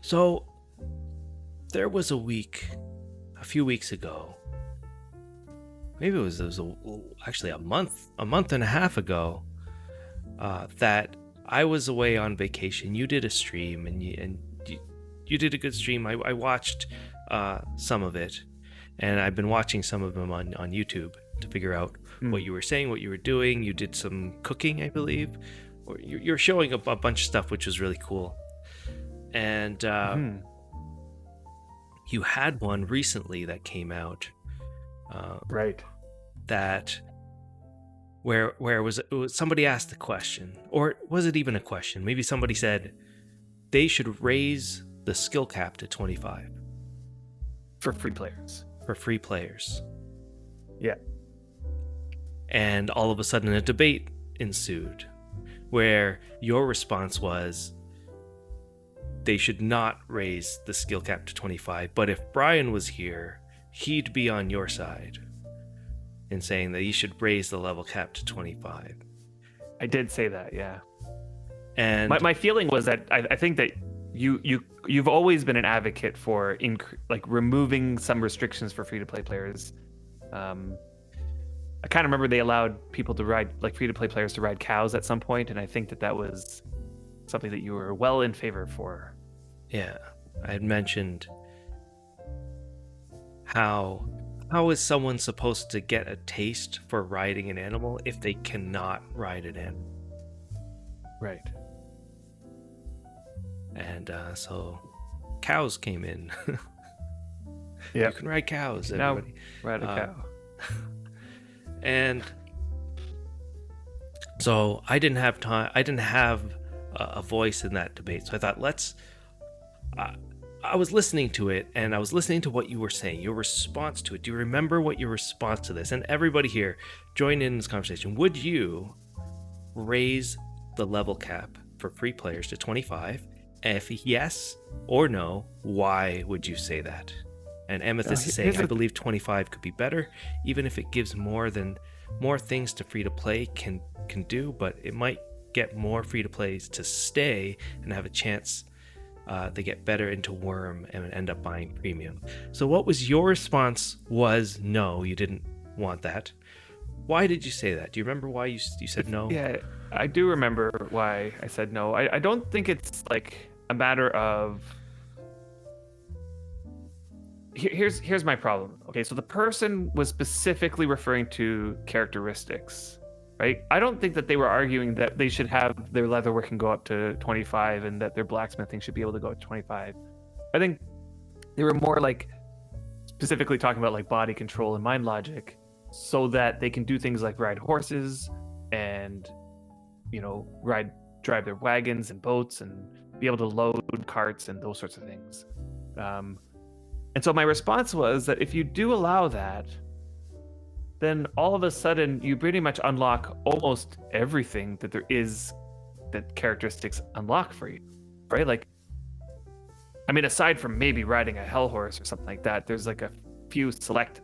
So there was a few weeks ago. Maybe actually a month and a half ago, that I was away on vacation. You did a stream, and you did a good stream. I watched some of it, and I've been watching some of them on YouTube to figure out what you were saying, what you were doing. You did some cooking, I believe, or you're showing a bunch of stuff, which was really cool. And you had one recently that came out. Right. That where it was somebody asked the question, or was it even a question? Maybe somebody said they should raise the skill cap to 25 For free players. for free players. Yeah. And all of a sudden a debate ensued where your response was they should not raise the skill cap to 25, but if Brian was here, he'd be on your side in saying that you should raise the level cap to 25. I did say that, yeah. And My feeling was that I think that you've always been an advocate for removing some restrictions for free to play players. I kind of remember they allowed people to ride, like free to play players to ride cows at some point, and I think that was something that you were well in favor for. yeah, I had mentioned how is someone supposed to get a taste for riding an animal if they cannot ride an animal? Right. And so cows came in. Yeah. You can ride cows, Now everybody. ride a cow. And so I didn't have time. I didn't have a voice in that debate. So I thought, I was listening to it, and I was listening to what you were saying, your response to it. Do you remember what your response to this? And everybody here, join in this conversation. Would you raise the level cap for free players to 25? If yes or no, why would you say that? And Amethyst is saying, I believe 25 could be better, even if it gives more things to free to play can do, but it might get more free to plays to stay and have a chance they get better into Worm and end up buying premium. So what was your response? Was no, you didn't want that. Why did you say that? Do you remember why you said no? Yeah, I do remember why I said no. I don't think it's like a matter of... Here's my problem. Okay, so the person was specifically referring to characteristics, right? I don't think that they were arguing that they should have their leatherworking go up to 25 and that their blacksmithing should be able to go up to 25. I think they were more like specifically talking about like body control and mind logic so that they can do things like ride horses and, you know, drive their wagons and boats and be able to load carts and those sorts of things. And so my response was that if you do allow that, then all of a sudden you pretty much unlock almost everything that there is that characteristics unlock for you, right? Like, I mean, aside from maybe riding a hell horse or something like that, there's like a few select,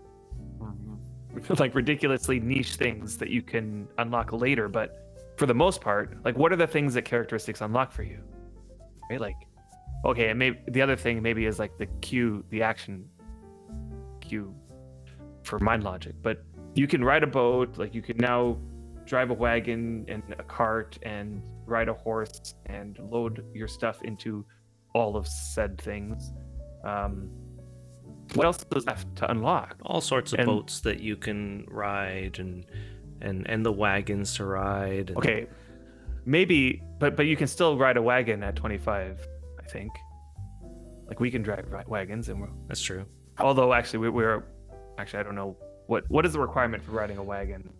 like ridiculously niche things that you can unlock later. But for the most part, like, what are the things that characteristics unlock for you, right? Like, okay, and maybe the other thing maybe is like the action queue for mind logic. But you can ride a boat, like you can now drive a wagon and a cart and ride a horse and load your stuff into all of said things. What else is left to unlock? All sorts of boats that you can ride and the wagons to ride. And... Okay, maybe, but you can still ride a wagon at 25. I think, like, we can drive wagons, and that's true. Although actually, we're I don't know what is the requirement for riding a wagon.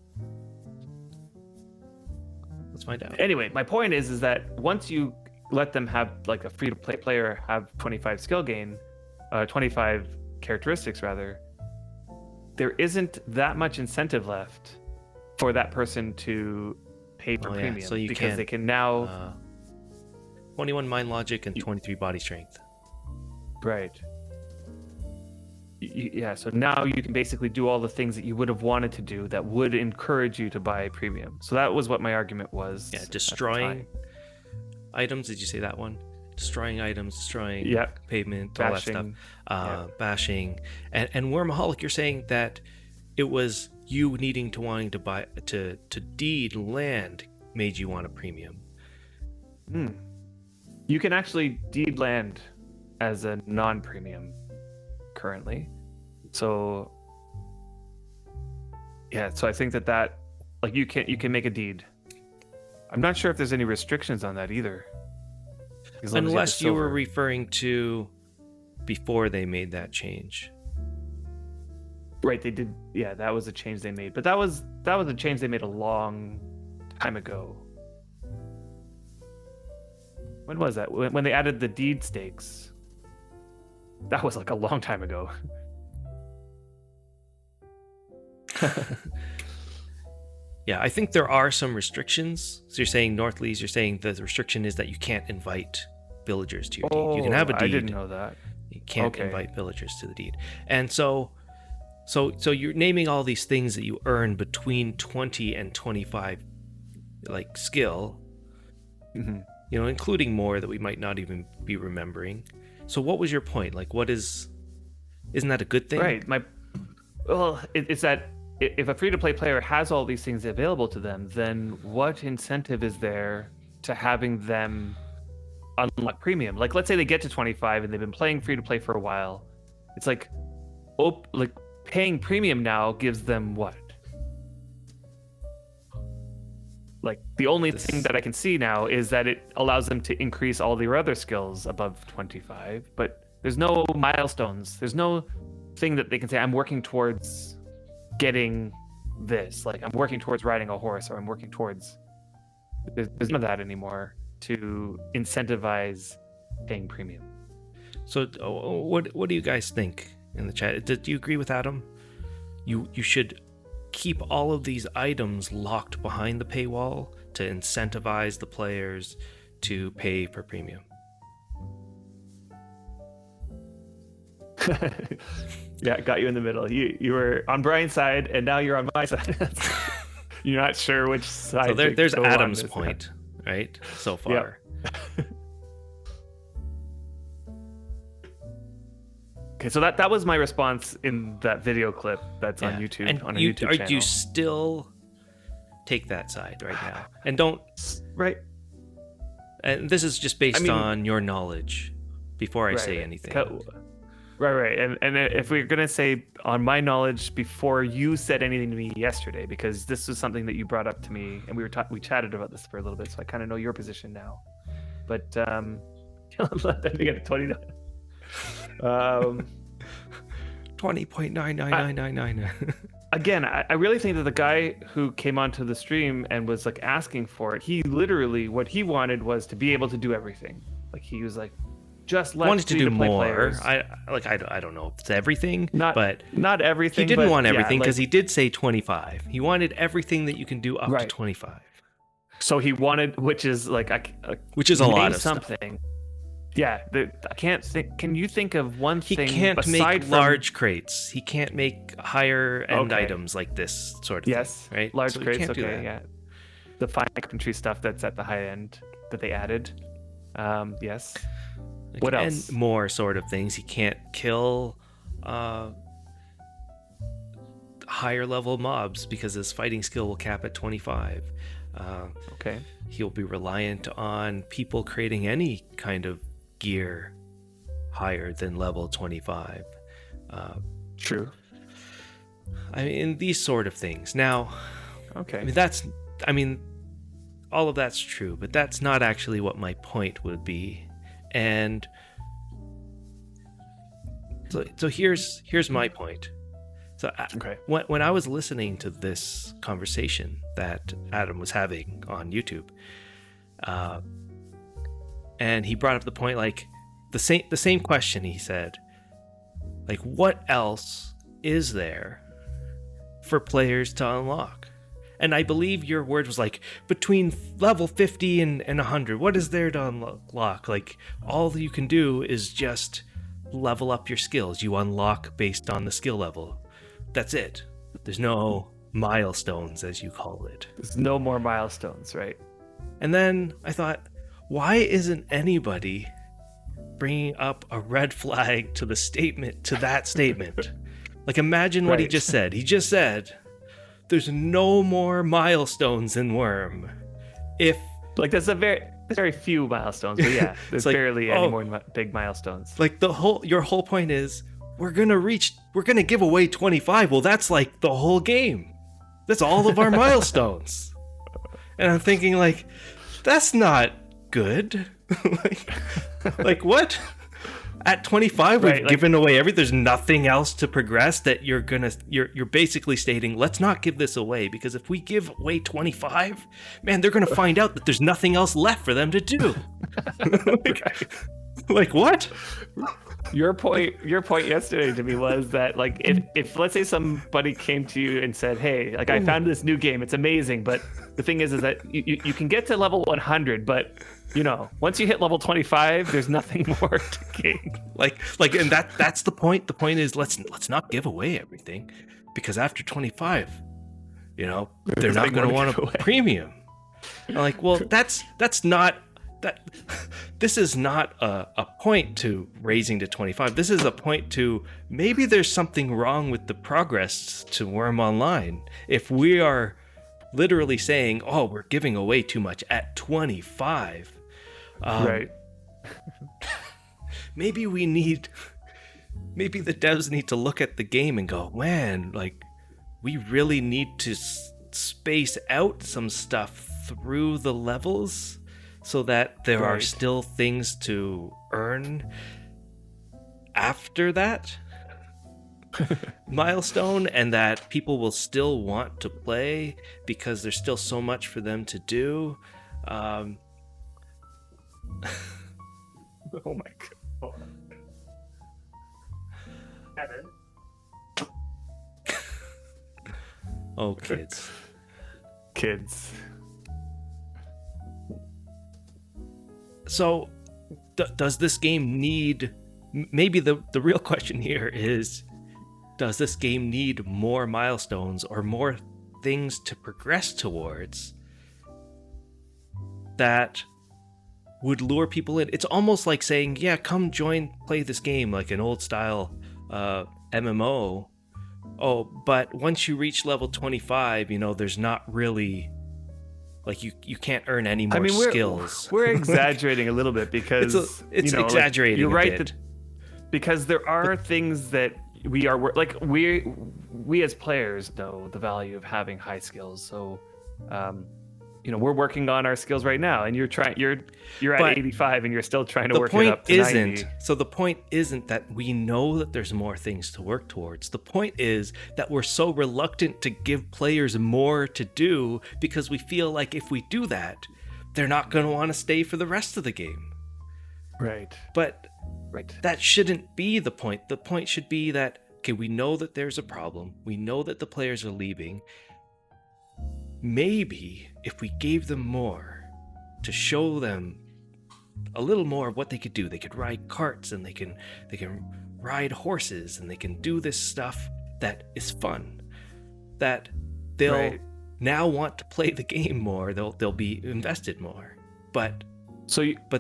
Let's find out. Anyway, my point is that once you let them have like a free to play player have 25 skill gain, 25 characteristics rather, there isn't that much incentive left for that person to pay for premium, so you because they can now 21 mind logic and 23 body strength. Right. Yeah, so now you can basically do all the things that you would have wanted to do that would encourage you to buy premium. So that was what my argument was. Yeah, destroying items. Did you say that one? destroying items, destroying Yep. pavement, all that stuff, Bashing. bashing. And Wormaholic, you're saying that it was you needing to wanting to buy to deed land made you want a premium. You can actually deed land as a non-premium currently. So yeah, so I think that like you can make a deed. I'm not sure if there's any restrictions on that either. As long as you have Unless you were silver. referring to before they made that change. Right, they did. Yeah, that was a change they made, but that was a change they made a long time ago. When was that? When they added the deed stakes? That was like a long time ago. Yeah, I think there are some restrictions. So you're saying Northlees, you're saying the restriction is that you can't invite villagers to your deed. You can have a deed. I didn't know that. You can't Okay. invite villagers to the deed. And so you're naming all these things that you earn between 20 and 25 like skill, Mm-hmm. you know, including more that we might not even be remembering. So what was your point? Like isn't that a good thing? Right. It's that if a free-to-play player has all these things available to them, then what incentive is there to having them unlock premium? Like, let's say they get to 25 and they've been playing free-to-play for a while. It's like, paying premium now gives them what? Like, the only thing that I can see now is that it allows them to increase all their other skills above 25, but there's no milestones. There's no thing that they can say, I'm working towards getting this. Like, I'm working towards riding a horse, or I'm working towards... There's none of that anymore to incentivize paying premium. So what do you guys think in the chat? Do you agree with Adam? You should keep all of these items locked behind the paywall to incentivize the players to pay for premium. Yeah, got you in the middle. You were on Brian's side, and now you're on my side. You're not sure which side. So to there's go on Adam's this. point, right? So far. Okay, so that was my response in that video clip that's on Yeah. YouTube. And on our you, YouTube are channel. you still take that side right now? And don't. Right. And this is just based I mean- on your knowledge. Before I say Right. anything. Right. And if we're gonna say on my knowledge before you said anything to me yesterday, because this was something that you brought up to me, and we chatted about this for a little bit, so I kind of know your position now. But let them get a 29. 20.99999. Again, I really think that the guy who came onto the stream and was like asking for it, he literally what he wanted was to be able to do everything. Like he was like, just let wanted to do free-to-play more. players- I don't know if it's everything, Not but not everything. he didn't but want yeah, everything because like- he did say 25. He wanted everything that you can do up to Right. 25, So he wanted, which is like which is a name lot of stuff. something. Yeah, I can't think. Can you think of one He thing can't aside make from, large crates. He can't make higher end Okay. items like this sort of Yes, thing, right? large So he crates. can't do Okay, that. yeah. The fine carpentry stuff that's at the high end that they added. Yes. Like, What else? And more sort of things. He can't kill higher level mobs because his fighting skill will cap at 25. Okay. He'll be reliant on people creating any kind of gear higher than level 25. True. I mean, these sort of things. Now, Okay. I mean, all of that's true, but that's not actually what my point would be. And so here's my point. So Okay. when I was listening to this conversation that Adam was having on YouTube, and he brought up the point, like the same question. He said, like, what else is there for players to unlock? And I believe your word was like between level 50 and 100. What is there to unlock? Like all you can do is just level up your skills. You unlock based on the skill level. That's it. There's no milestones, as you call it. There's no more milestones, right? And then I thought, why isn't anybody bringing up a red flag to that statement. Like, imagine what he Right. just said. He just said, there's no more milestones in Worm. If, Like there's very few milestones, but yeah, there's like, barely oh. any more big milestones. like, your whole point is, we're gonna give away 25. Well, that's like the whole game. That's all of our milestones. And I'm thinking, like, that's not good. like what? At 25, Right, we've like- given away everything. There's nothing else to progress that you're basically stating, let's not give this away, because if we give away 25, man, they're gonna find out that there's nothing else left for them to do. like what? Your point yesterday to me was that, like, if let's say somebody came to you and said, hey, like, I found this new game, it's amazing, but the thing is that you can get to level 100, but once you hit level 25, there's nothing more to gain. Like, and that's the point. The point is, let's not give away everything, because after 25, they're not nothing going to more to want give a away. premium. I'm like, well, that's not that. This is not a point to raising to 25. This is a point to maybe there's something wrong with the progress to Worm Online. If we are literally saying, oh, we're giving away too much at 25. Right. Maybe the devs need to look at the game and go, man, like, we really need to space out some stuff through the levels so that there are Right. still things to earn after that milestone, and that people will still want to play because there's still so much for them to do. Oh my god. Oh, kids. Kids. So, does this game need... Maybe the real question here is, does this game need more milestones or more things to progress towards that would lure people in? It's almost like saying, yeah, come play this game, like an old style MMO. Oh, but once you reach level 25, there's not really... Like, you can't earn any more skills. We're exaggerating a little bit because it's like, exaggerating. you're right a bit. because there are things that we as players know the value of having high skills. So, we're working on our skills right now, and you're at But 85, and you're still trying to The work it point up to 90. isn't. So the point isn't that we know that there's more things to work towards. The point is that we're so reluctant to give players more to do because we feel like if we do that, they're not going to want to stay for the rest of the game. Right. But Right. that shouldn't be the point. The point should be that, okay, we know that there's a problem. We know that the players are leaving. Maybe if we gave them more to show them a little more of what they could do, they could ride carts and they can ride horses and they can do this stuff that is fun, that they'll Right. now want to play the game more. They'll be invested more. But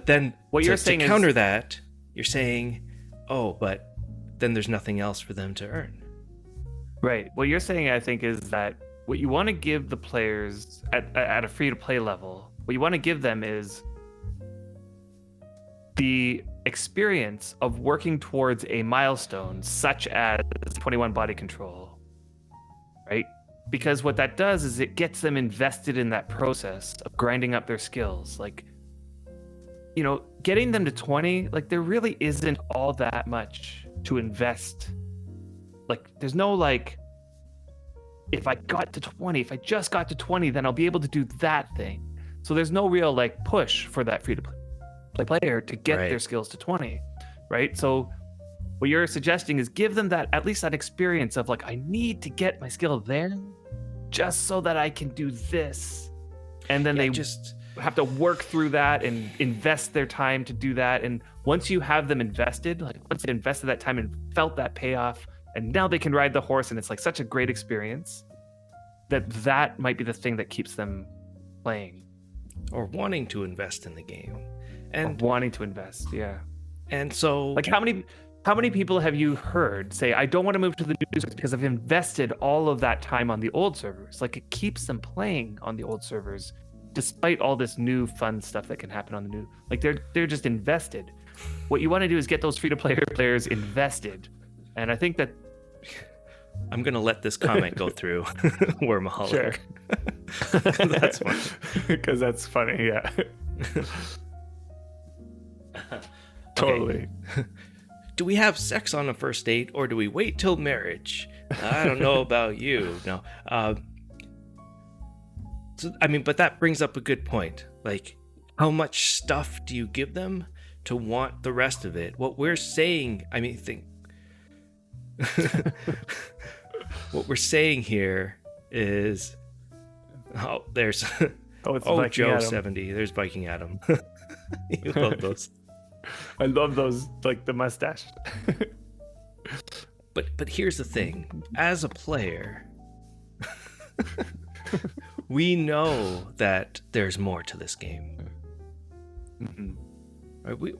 then What to, you're saying to is- counter that, you're saying, oh, but then there's nothing else for them to earn. Right. What you're saying, I think, is that what you want to give the players at a free-to-play level, what you want to give them is the experience of working towards a milestone, such as 21 body control, right? Because what that does is it gets them invested in that process of grinding up their skills. Like, getting them to 20, like, there really isn't all that much to invest. Like, there's no, like, if I just got to 20, then I'll be able to do that thing. So there's no real, like, push for that free-to-play player to get Right. their skills to 20, right? So what you're suggesting is give them that, at least that experience of, like, I need to get my skill there just so that I can do this. And then Yeah, they just have to work through that and invest their time to do that. And once you have them invested, like once they invested that time and felt that payoff, and now they can ride the horse, and it's like such a great experience that might be the thing that keeps them playing or wanting to invest in the game. or And wanting to invest. Yeah. And so, Like how many people have you heard say, I don't want to move to the new servers because I've invested all of that time on the old servers? Like it keeps them playing on the old servers despite all this new fun stuff that can happen on the new. Like they're just invested. What you want to do is get those free-to-play players invested. And I think that I'm going to let this comment go through, Wormaholic. Sure. That's funny. Because that's funny, yeah. Totally. Do we have sex on a first date or do we wait till marriage? I don't know about you. No. So, I mean, but that brings up a good point. Like, how much stuff do you give them to want the rest of it? What we're saying, I mean, what we're saying here is, there's Joe Adam. 70. There's Biking Adam. You love those. I love those, like the mustache. But here's the thing. As a player, we know that there's more to this game. Mm-hmm. Right?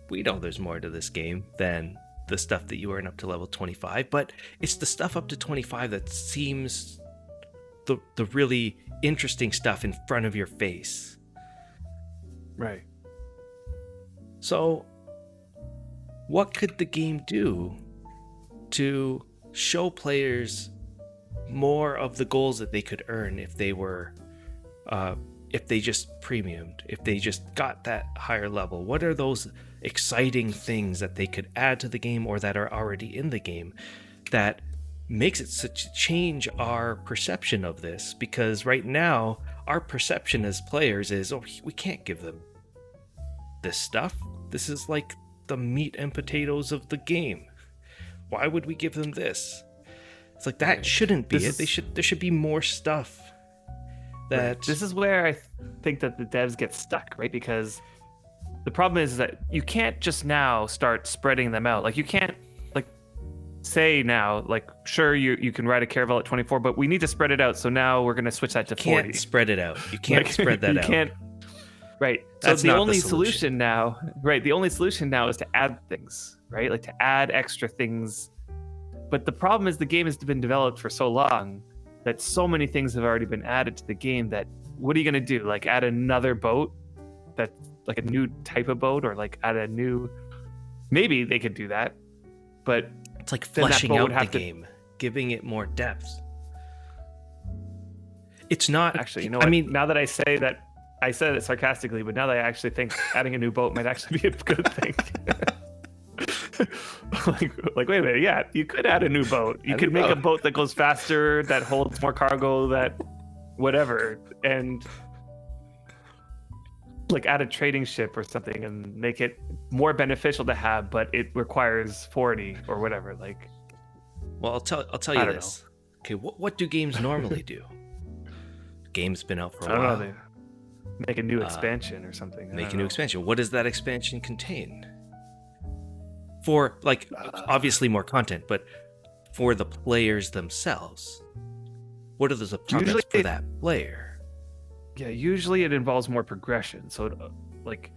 We know there's more to this game than the stuff that you earn up to level 25, but it's the stuff up to 25 that seems the really interesting stuff in front of your face. Right. So, what could the game do to show players more of the goals that they could earn if they were, if they just premiumed, if they just got that higher level? What are those exciting things that they could add to the game or that are already in the game that makes it such change our perception of this? Because right now, our perception as players is, oh, we can't give them this stuff. This is like the meat and potatoes of the game. Why would we give them this? It's like that shouldn't be it. There should be more stuff. That This is where I think that the devs get stuck, right? Because the problem is that you can't just now start spreading them out. Like you can't like say now, like sure you can ride a Caravel at 24, but we need to spread it out. So now we're gonna switch that to 40. You can't spread it out. You can't Like, spread that you out. Can't. Right. That's So not the the only solution. the only solution now is to add things, right? Like to add extra things. But the problem is the game has been developed for so long that so many things have already been added to the game that what are you going to do? Like add another boat that's like a new type of boat, or like add a new, maybe they could do that, but It's like then that fleshing boat out would the have to- game, giving it more depth. It's not actually, you know what? I mean, now that I say that, I said it sarcastically, but now that I actually think adding a new boat might actually be a good thing. like, wait a minute, yeah, you could add a new boat. You could make a boat that goes faster, that holds more cargo, that whatever, and like add a trading ship or something and make it more beneficial to have, but it requires 40 or whatever. Like, well, I'll tell I you don't this. Okay, what do games normally do? Game's been out for I a don't while. know, they make a new expansion or something. I Make don't a new know. expansion. What does that expansion contain? For like obviously more content, but for the players themselves, what are the objectives Usually for it- that player? Yeah, usually it involves more progression. So, like,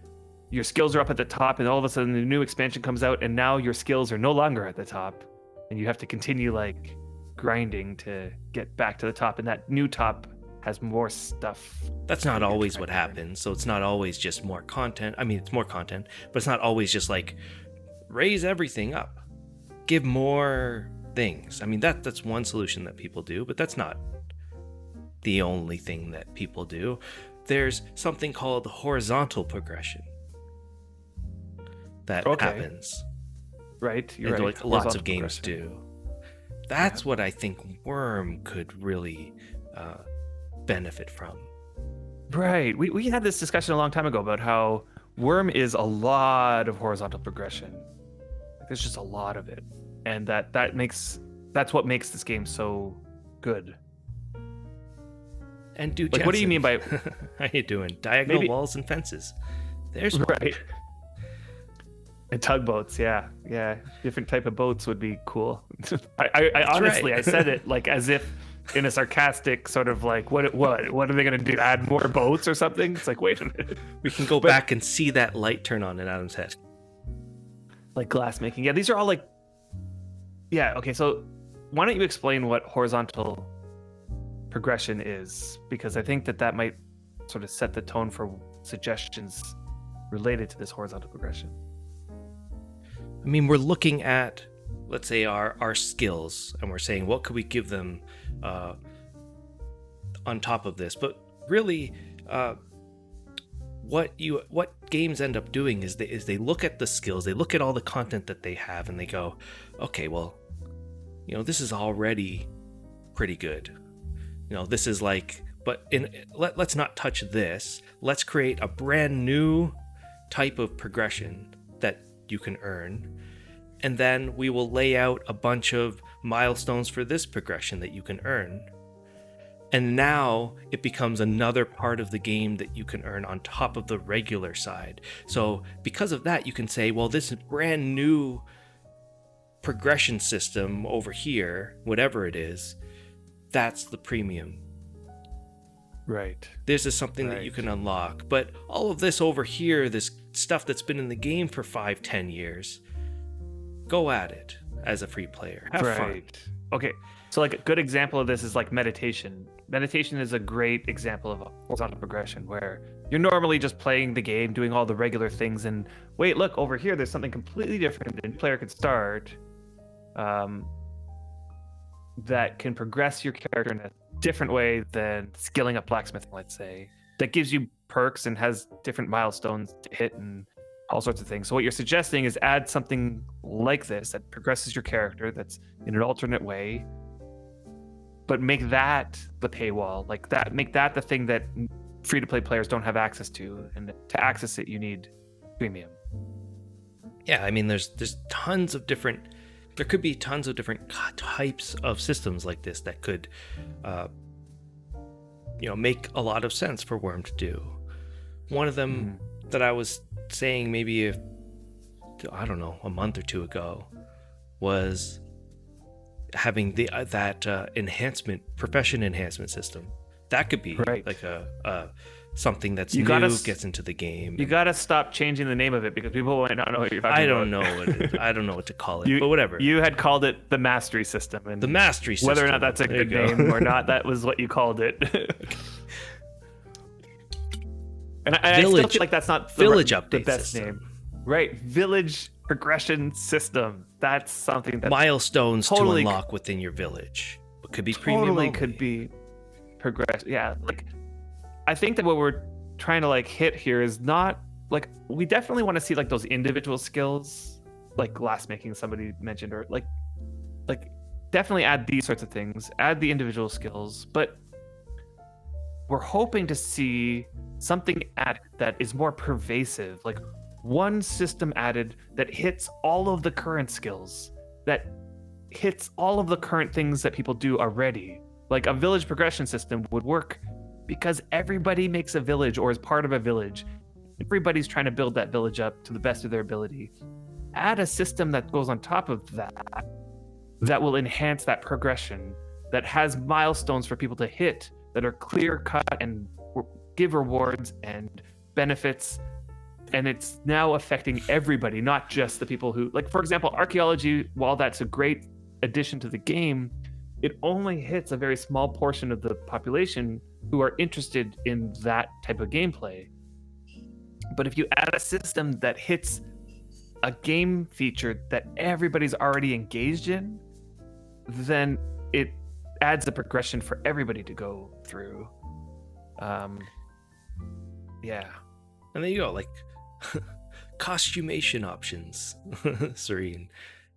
your skills are up at the top, and all of a sudden the new expansion comes out, and now your skills are no longer at the top, and you have to continue like grinding to get back to the top. And that new top has more stuff. That's not you're always trying what to happens. So it's not always just more content. I mean, it's more content, but it's not always just like raise everything up, give more things. I mean, that's one solution that people do, but that's not the only thing that people do. There's something called horizontal progression that Okay. happens. Right, you're And right. like lots of Horizontal games progression. do. That's what I think Worm could really benefit from. Right. We had this discussion a long time ago about how Worm is a lot of horizontal progression. Like, there's just a lot of it, and that's what makes this game so good. And do Like, what do you mean by how you doing? Diagonal Maybe- walls and fences. There's one. right? And tugboats, yeah, different type of boats would be cool. I honestly, right. I said it like as if in a sarcastic sort of like, what are they gonna do? Add more boats or something? It's like, wait a minute. We can go back and see that light turn on in Adam's head. Like glassmaking. Yeah, these are all like. Yeah. Okay. So why don't you explain what horizontal progression is? Because I think that might sort of set the tone for suggestions related to this horizontal progression. I mean, we're looking at, let's say, our skills, and we're saying, what could we give them on top of this? But really, what games end up doing is they look at the skills, they look at all the content that they have, and they go, okay, well, this is already pretty good. This is like, but let's not touch this. Let's create a brand new type of progression that you can earn. And then we will lay out a bunch of milestones for this progression that you can earn. And now it becomes another part of the game that you can earn on top of the regular side. So because of that, you can say, well, this brand new progression system over here, whatever it is, that's the premium. Right. This is something that you can unlock. But all of this over here, this stuff that's been in the game for 5-10 years, go at it as a free player. Have fun. Okay. So like a good example of this is like meditation. Meditation is a great example of a horizontal progression where you're normally just playing the game, doing all the regular things, and wait, look, over here, there's something completely different that a player could start that can progress your character in a different way than skilling up blacksmithing, let's say, that gives you perks and has different milestones to hit and all sorts of things. So what you're suggesting is add something like this that progresses your character, that's in an alternate way, but make that the paywall, like that, make that the thing that free-to-play players don't have access to, and to access it you need premium. Yeah, I mean, there could be tons of different types of systems like this that could make a lot of sense for Worm to do. One of them that I was saying maybe a month or two ago was having that profession enhancement system. That could be like a something that's gets into the game. You gotta stop changing the name of it because people might not know what you're talking about. I don't know what to call it, but whatever. You had called it the mastery system, and the mastery system. Whether or not that's a good name or not, that was what you called it. And I still feel like that's not the best system. Name. Right, village progression system. That's something that milestones to unlock within your village. It could be premium. Totally could be progress. Yeah, like I think that what we're trying to like hit here is not like, we definitely want to see like those individual skills, like glassmaking somebody mentioned, or like definitely add these sorts of things, add the individual skills, but we're hoping to see something added that is more pervasive, like one system added that hits all of the current skills, that hits all of the current things that people do already. Like a village progression system would work because everybody makes a village or is part of a village. Everybody's trying to build that village up to the best of their ability. Add a system that goes on top of that will enhance that progression, that has milestones for people to hit, that are clear cut and give rewards and benefits. And it's now affecting everybody, not just the people who, like, for example, archaeology, while that's a great addition to the game, it only hits a very small portion of the population who are interested in that type of gameplay. But if you add a system that hits a game feature that everybody's already engaged in, then it adds a progression for everybody to go through. Yeah. And there you go, like costumation options. Serene.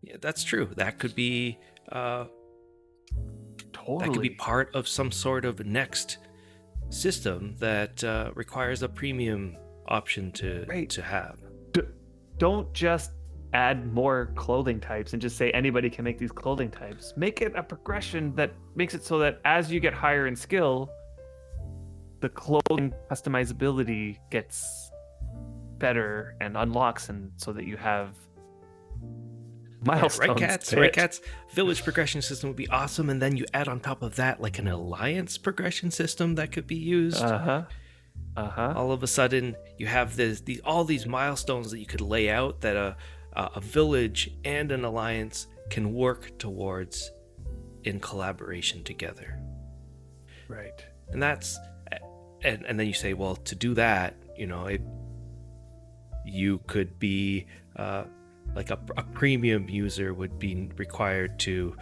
Yeah, that's true. That could be that could be part of some sort of next system that requires a premium option to have. Don't just add more clothing types and just say anybody can make these clothing types. Make it a progression that makes it so that as you get higher in skill, the clothing customizability gets better and unlocks, and so that you have milestones. Right, Cats? Village progression system would be awesome, and then you add on top of that like an alliance progression system that could be used. All of a sudden, you have all these milestones that you could lay out that a village and an alliance can work towards in collaboration together. Right. And that's, and then you say, well, to do that, you could be like a premium user would be required to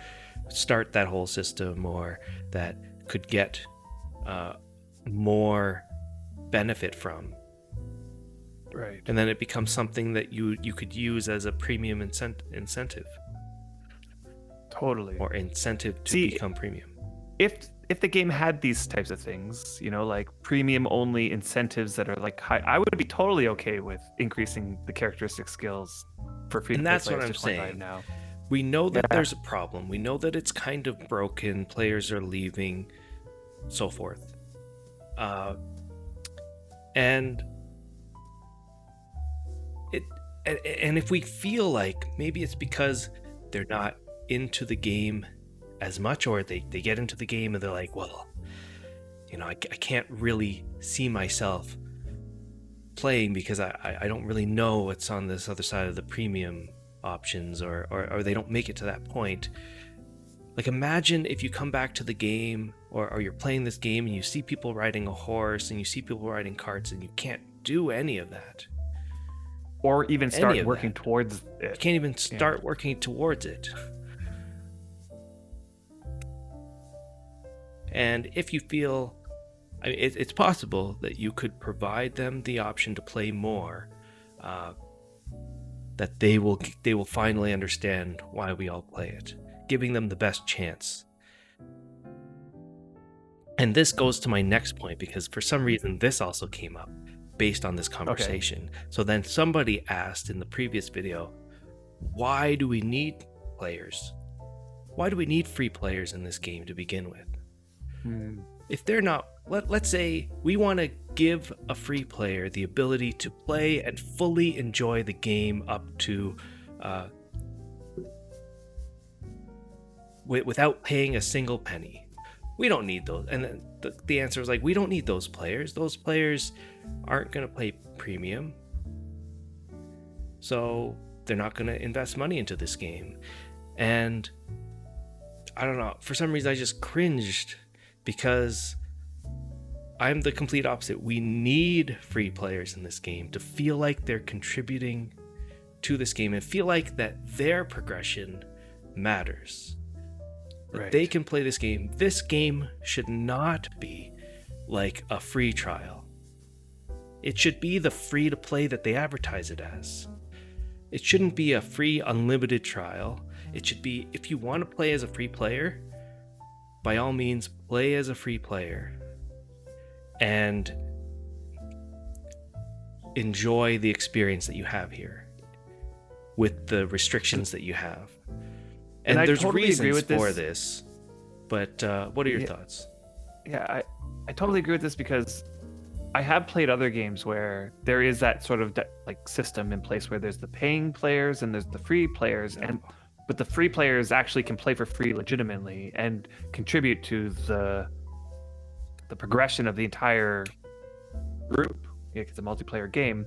start that whole system, or that could get more benefit from. Right. And then it becomes something that you could use as a premium incentive. Totally. Or incentive to become premium. If the game had these types of things, like premium only incentives that are like high, I would be totally okay with increasing the characteristic skills for free to play players. And that's what I'm saying. Now. We know that there's a problem. We know that it's kind of broken. Players are leaving, so forth. And if we feel like maybe it's because they're not into the game as much, or they get into the game and they're like, well, I can't really see myself playing because I don't really know what's on this other side of the premium options, or they don't make it to that point. Like, imagine if you come back to the game, or you're playing this game and you see people riding a horse and you see people riding carts and you can't do any of that. Or even start working towards it. You can't even start working towards it. And if you feel, it's possible that you could provide them the option to play more, that they will finally understand why we all play it, giving them the best chance. And this goes to my next point, because for some reason this also came up based on this conversation. Okay. So then somebody asked in the previous video, why do we need players? Why do we need free players in this game to begin with? If they're not, let's say we want to give a free player the ability to play and fully enjoy the game up to without paying a single penny. We don't need those. And then the answer was like, we don't need those players. Those players aren't going to play premium, so they're not going to invest money into this game. And I don't know, for some reason I just cringed, because I'm the complete opposite. We need free players in this game to feel like they're contributing to this game and feel like that their progression matters. Right. They can play this game. This game should not be like a free trial. It should be the free to play that they advertise it as. It shouldn't be a free unlimited trial. It should be, if you want to play as a free player, by all means, play as a free player and enjoy the experience that you have here with the restrictions that you have. And there's totally reasons for this, but what are your thoughts? Yeah, I totally agree with this, because I have played other games where there is that sort of like system in place where there's the paying players and there's the free players, but the free players actually can play for free legitimately and contribute to the progression of the entire group. It's a multiplayer game,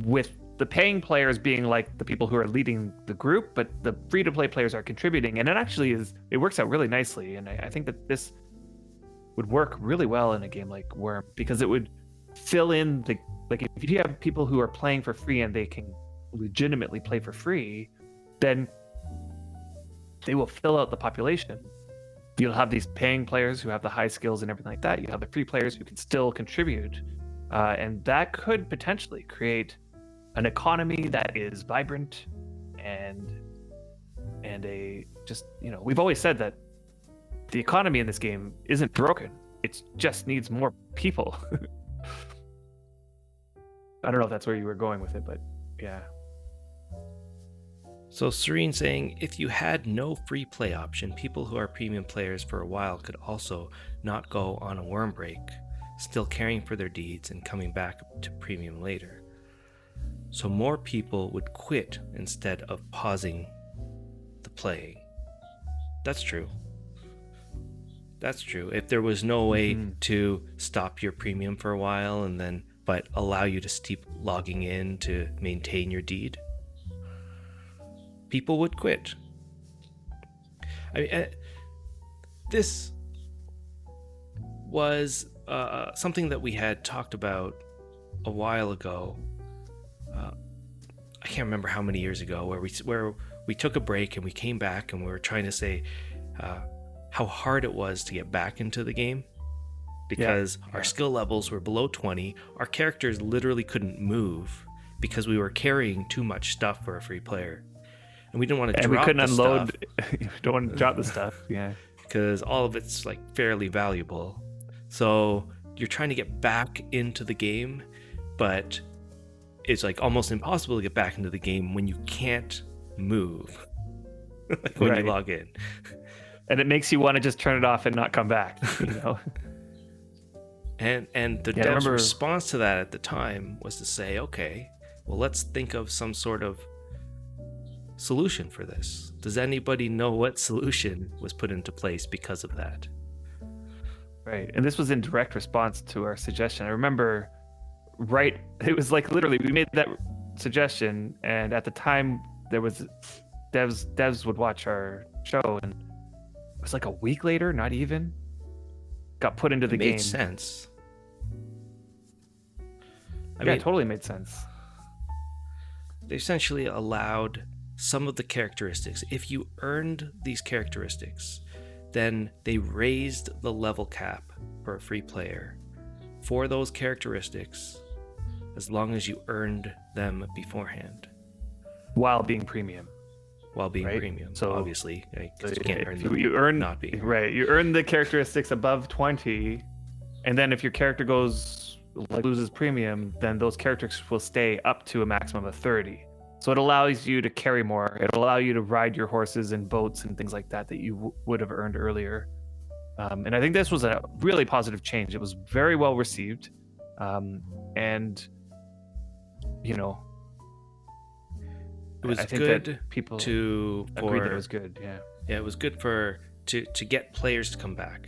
with the paying players being like the people who are leading the group, but the free-to-play players are contributing. And it works out really nicely. And I think that this would work really well in a game like Worm, because it would fill in like if you have people who are playing for free and they can legitimately play for free, then they will fill out the population. You'll have these paying players who have the high skills and everything like that. You have the free players who can still contribute. And that could potentially create an economy that is vibrant and a just, we've always said that the economy in this game isn't broken. It just needs more people. I don't know if that's where you were going with it, but yeah. So Serene saying, if you had no free play option, people who are premium players for a while could also not go on a worm break, still caring for their deeds and coming back to premium later. So more people would quit instead of pausing the playing. That's true. That's true. If there was no way to stop your premium for a while and then but allow you to keep logging in to maintain your deed, people would quit. I mean, this was something that we had talked about a while ago. I can't remember how many years ago, where we took a break and we came back and we were trying to say how hard it was to get back into the game, because our skill levels were below 20. Our characters literally couldn't move because we were carrying too much stuff for a free player, and we didn't want to drop. And we couldn't unload. Stuff. Don't want to drop the stuff. Yeah, because all of it's like fairly valuable. So you're trying to get back into the game, but it's like almost impossible to get back into the game when you can't move. Like when you log in. And it makes you want to just turn it off and not come back, you know. And the dev's response to that at the time was to say, okay, well, let's think of some sort of solution for this. Does anybody know what solution was put into place because of that? Right. And this was in direct response to our suggestion. I remember, it was like literally we made that suggestion, and at the time there was devs would watch our show, and it was like a week later, not even, got put into the game. Made sense. I mean, it totally made sense. They essentially allowed some of the characteristics. If you earned these characteristics, then they raised the level cap for a free player for those characteristics as long as you earned them beforehand. While being premium. Premium. So obviously, because you can't earn them you earn not being. Right. You earn the characteristics above 20, and then if your character loses premium, then those characteristics will stay up to a maximum of 30. So it allows you to carry more. It'll allow you to ride your horses and boats and things like that you would have earned earlier. And I think this was a really positive change. It was very well received. And, you know, it was good people agreed that it was good. Yeah. Yeah, it was good to get players to come back.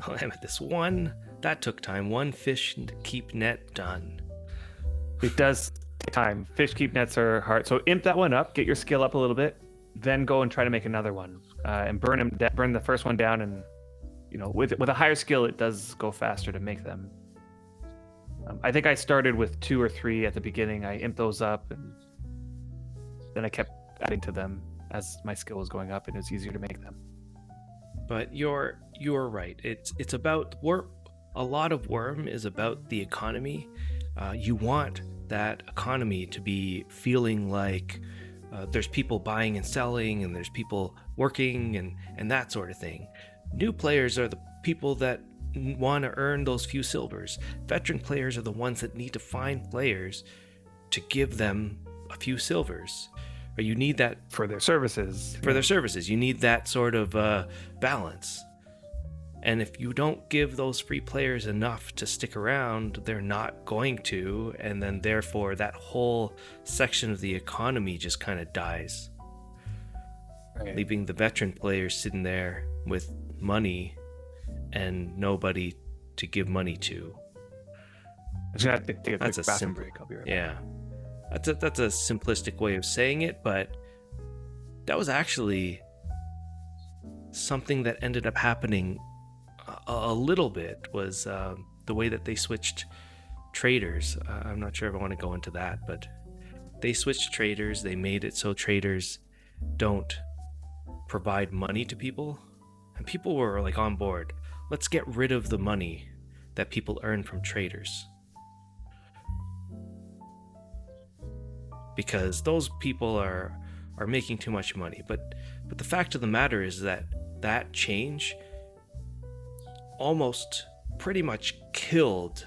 Oh, damn it, this one, that took time. One fish keep net done. It does take time. Fish keep nets are hard. So imp that one up, get your skill up a little bit, then go and try to make another one, and burn the first one down. And you know, with a higher skill, it does go faster to make them. I think I started with 2 or 3 at the beginning. I imped those up, and then I kept adding to them as my skill was going up, and it was easier to make them. But you're right. It's about worm. A lot of Worm is about the economy. You want that economy to be feeling like there's people buying and selling, and there's people working and that sort of thing. New players are the people that want to earn those few silvers. Veteran players are the ones that need to find players to give them a few silvers. Or you need that for their services. You need that sort of balance. And if you don't give those free players enough to stick around, they're not going to, and then therefore that whole section of the economy just kind of dies. Right. Leaving the veteran players sitting there with money and nobody to give money to. I'm gonna have to take a quick bathroom break. I'll be right back. Yeah. That's a simplistic way of saying it, but that was actually something that ended up happening a little bit, was the way that they switched traders. I'm not sure if I want to go into that, but they switched traders. They made it so traders don't provide money to people, and people were like on board. Let's get rid of the money that people earn from traders, because those people are making too much money. But the fact of the matter is that change almost pretty much killed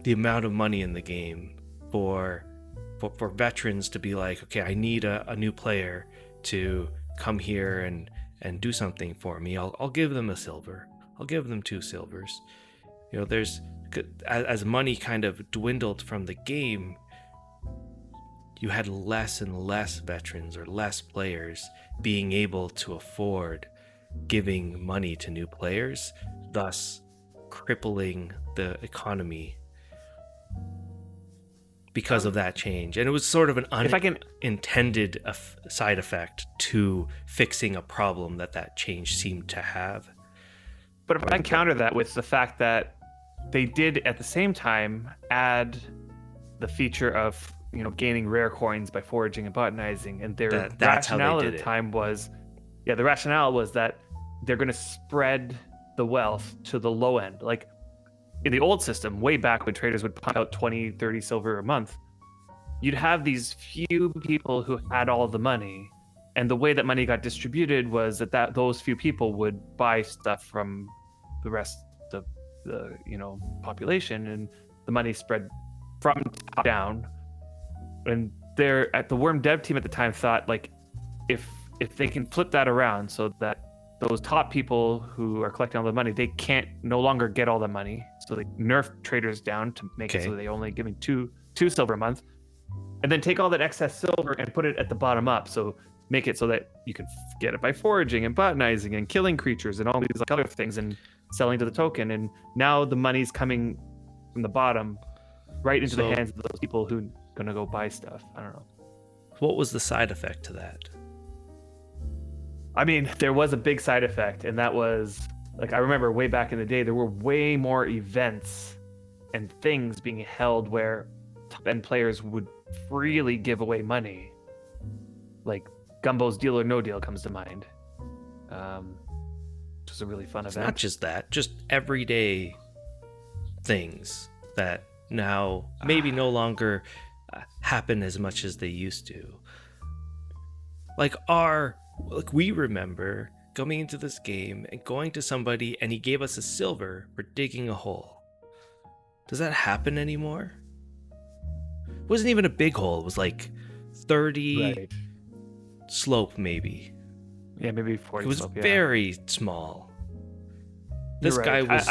the amount of money in the game for veterans to be like, okay, I need a new player to come here and do something for me. I'll give them a silver. I'll give them 2 silvers. You know, there's, as money kind of dwindled from the game, you had less and less veterans or less players being able to afford giving money to new players. thus crippling the economy because of that change. And it was sort of an unintended side effect to fixing a problem that change seemed to have. But if I can counter that with the fact that they did at the same time add the feature of, you know, gaining rare coins by foraging and botanizing, and their rationale at the time was, the rationale was that they're going to spread the wealth to the low end. Like in the old system, way back when traders would pump out 20, 30 silver a month, you'd have these few people who had all the money, and the way that money got distributed was that those few people would buy stuff from the rest of the population, and the money spread from top down. And they're at the Worm dev team at the time thought, like, if they can flip that around so that those top people who are collecting all the money, they can't no longer get all the money, so they nerf traders down to make it so they only giving two silver a month, and then take all that excess silver and put it at the bottom up, so make it so that you can get it by foraging and botanizing and killing creatures and all these like other things and selling to the token. And now the money's coming from the bottom right into the hands of those people who are gonna go buy stuff. I don't know. What was the side effect to that? I mean, there was a big side effect, and that was, like, I remember way back in the day, there were way more events and things being held where top-end players would freely give away money. Like Gumbo's Deal or No Deal comes to mind. Which was a really fun event. Not just that, just everyday things that now maybe no longer happen as much as they used to. Like we remember coming into this game and going to somebody and he gave us a silver for digging a hole. Does that happen anymore? It wasn't even a big hole. It was like 30 slope maybe. Yeah, maybe 40 It was slope, very small. This guy was...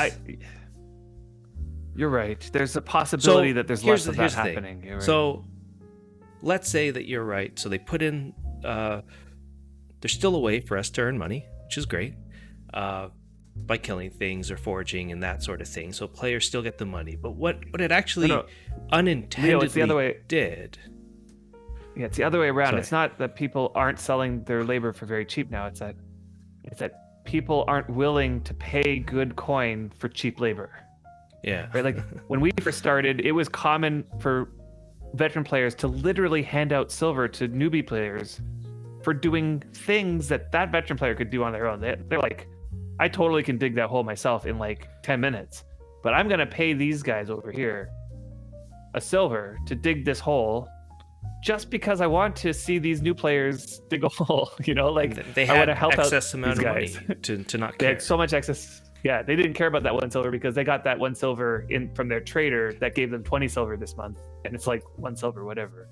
You're right. There's a possibility that there's less of that happening. Right. So let's say that you're right. So they put in... there's still a way for us to earn money, which is great, by killing things or foraging and that sort of thing. So players still get the money. But what it actually unintendedly did... Yeah, it's the other way around. Sorry. It's not that people aren't selling their labor for very cheap now. It's that people aren't willing to pay good coin for cheap labor. Yeah. Right? Like when we first started, it was common for veteran players to literally hand out silver to newbie players for doing things that veteran player could do on their own. They're like, I totally can dig that hole myself in like 10 minutes, but I'm going to pay these guys over here a silver to dig this hole just because I want to see these new players dig a hole, like they had excess amount of money to not care. They had so much excess. Yeah, they didn't care about that 1 silver because they got that 1 silver in from their trader that gave them 20 silver this month, and it's like 1 silver, whatever.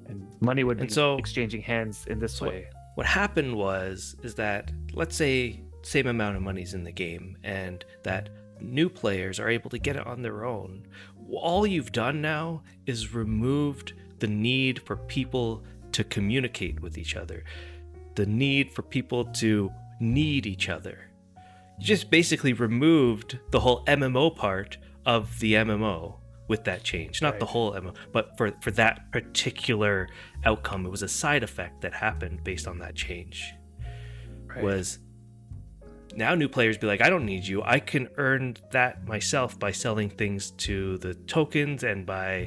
And money would be exchanging hands in this way. What happened is that, let's say, same amount of money's in the game, and that new players are able to get it on their own. All you've done now is removed the need for people to communicate with each other, the need for people to need each other. You just basically removed the whole MMO part of the MMO with that change. Not the whole MMO, but for that particular outcome, it was a side effect that happened based on that change. Was now new players be like, I don't need you. I can earn that myself by selling things to the tokens and by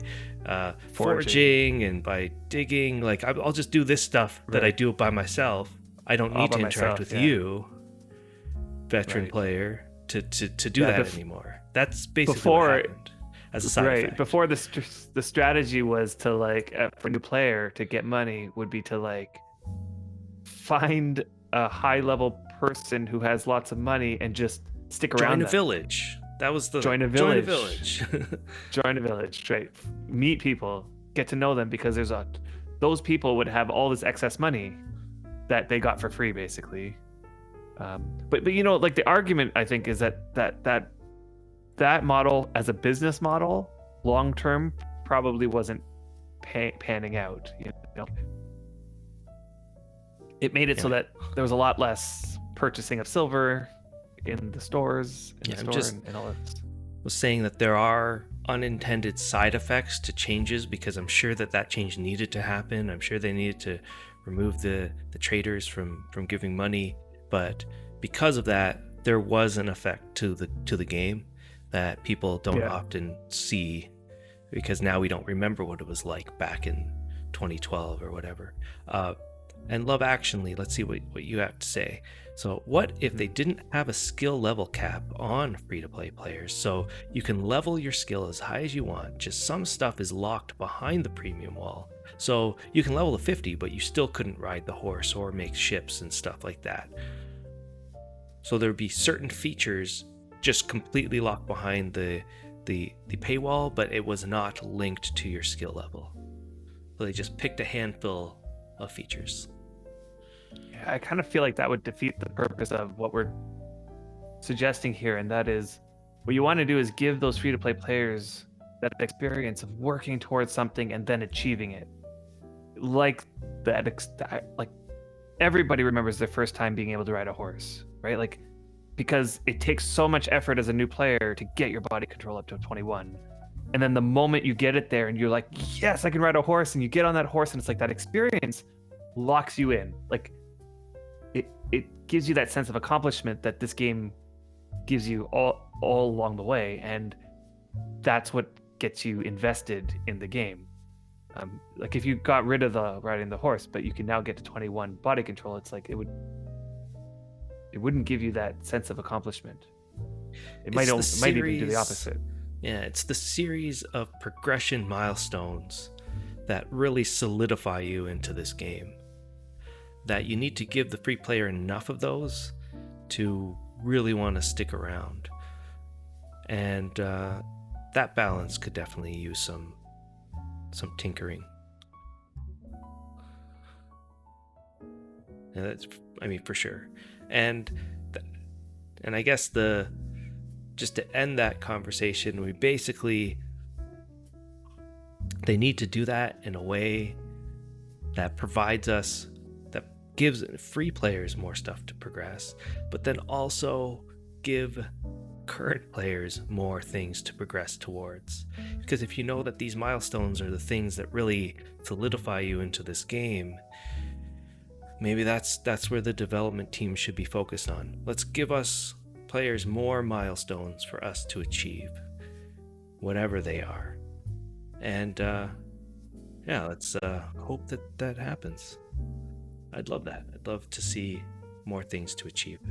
foraging and by digging. Like, I'll just do this stuff that I do by myself. I don't need to interact with you, veteran player, to do that anymore. That's basically what happened as a side effect. Before the strategy was to, like, for a new player to get money would be to, like, find a high level person who has lots of money and just stick around. Join a village. That was the join a village. Join a village. Right. Meet people. Get to know them because those people would have all this excess money that they got for free, basically. But like the argument I think is that model as a business model long term probably wasn't panning out. It made it so that there was a lot less purchasing of silver. in the stores, in Yeah, the I'm store, just and all this. was saying that there are unintended side effects to changes because I'm sure that change needed to happen. I'm sure they needed to remove the traders from giving money, but because of that, there was an effect to the game that people don't Yeah. often see because now we don't remember what it was like back in 2012 or whatever. And Love Actually, let's see what you have to say. So, what if they didn't have a skill level cap on free to play players? So, you can level your skill as high as you want, just some stuff is locked behind the premium wall. So, you can level to 50, but you still couldn't ride the horse or make ships and stuff like that. So, there'd be certain features just completely locked behind the paywall, but it was not linked to your skill level. So, they just picked a handful of features. Yeah, I kind of feel like that would defeat the purpose of what we're suggesting here, and that is what you want to do is give those free to play players that experience of working towards something and then achieving it. Like like everybody remembers their first time being able to ride a horse, right? Like, because it takes so much effort as a new player to get your body control up to 21. And then the moment you get it there and you're like, yes, I can ride a horse, and you get on that horse and it's like that experience locks you in. Like, it gives you that sense of accomplishment that this game gives you all along the way, and that's what gets you invested in the game. Like if you got rid of the riding the horse, but you can now get to 21 body control, it's like it wouldn't give you that sense of accomplishment. It might even do the opposite. Yeah, it's the series of progression milestones that really solidify you into this game. That you need to give the free player enough of those to really want to stick around. And that balance could definitely use some tinkering. Yeah, that's, I mean, for sure. And I guess just to end that conversation, they need to do that in a way that gives free players more stuff to progress, but then also give current players more things to progress towards. Because if you know that these milestones are the things that really solidify you into this game, maybe that's where the development team should be focused on. Let's give us players more milestones for us to achieve, whatever they are. And yeah, let's hope that happens. I'd love that. I'd love to see more things to achieve.